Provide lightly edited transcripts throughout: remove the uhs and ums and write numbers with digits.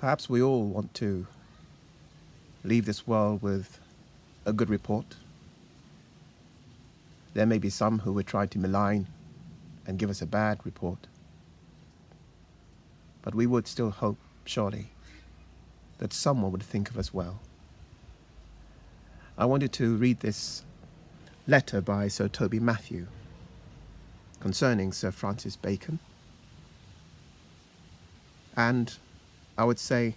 Perhaps we all want to leave this world with a good report. There may be some who would try to malign and give us a bad report. But we would still hope, surely, that someone would think of us well. I wanted to read this letter by Sir Tobie Mathew concerning Sir Francis Bacon. And I would say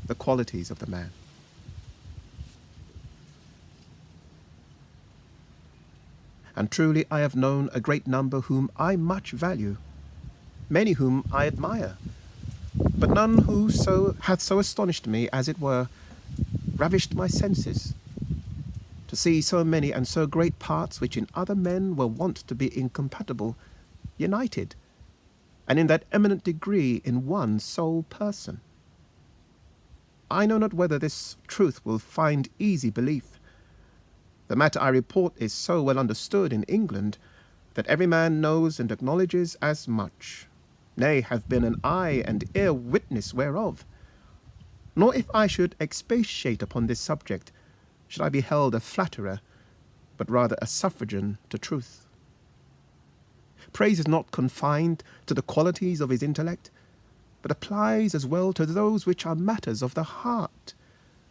the qualities of the man. And truly I have known a great number whom I much value, many whom I admire, but none who hath so astonished me, as it were, ravished my senses, to see so many and so great parts which in other men were wont to be incompatible, united, and in that eminent degree in one sole person. I know not whether this truth will find easy belief. The matter I report is so well understood in England that every man knows and acknowledges as much, nay, have been an eye and ear witness whereof. Nor if I should expatiate upon this subject, should I be held a flatterer, but rather a suffragan to truth. Praise is not confined to the qualities of his intellect, but applies as well to those which are matters of the heart,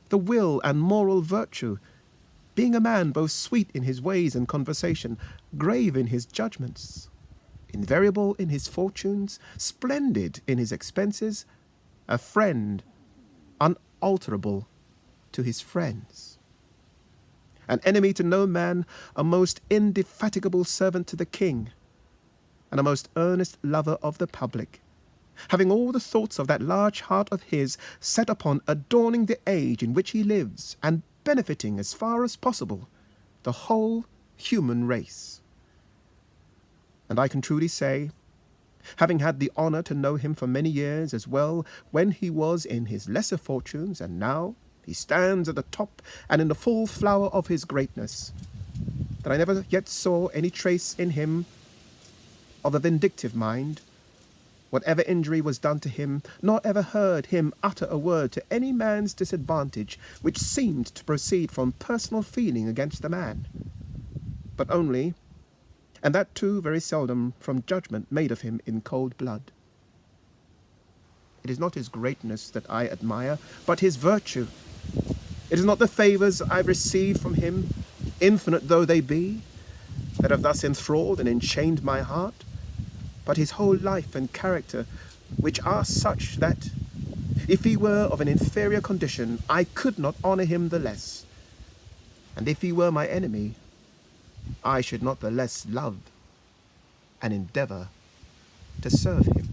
the will and moral virtue, being a man both sweet in his ways and conversation, grave in his judgments, invariable in his fortunes, splendid in his expenses, a friend, unalterable to his friends, an enemy to no man, a most indefatigable servant to the king, and a most earnest lover of the public, having all the thoughts of that large heart of his set upon adorning the age in which he lives, and benefiting as far as possible the whole human race. And I can truly say, having had the honour to know him for many years, as well when he was in his lesser fortunes, and now he stands at the top and in the full flower of his greatness, that I never yet saw any trace in him of a vindictive mind, whatever injury was done to him, nor ever heard him utter a word to any man's disadvantage which seemed to proceed from personal feeling against the man, but only, and that too very seldom, from judgment made of him in cold blood. It is not his greatness that I admire, but his virtue. It is not the favours I've received from him, infinite though they be, that have thus enthralled and enchained my heart, but his whole life and character, which are such that, if he were of an inferior condition, I could not honour him the less, and if he were my enemy, I should not the less love and endeavour to serve him.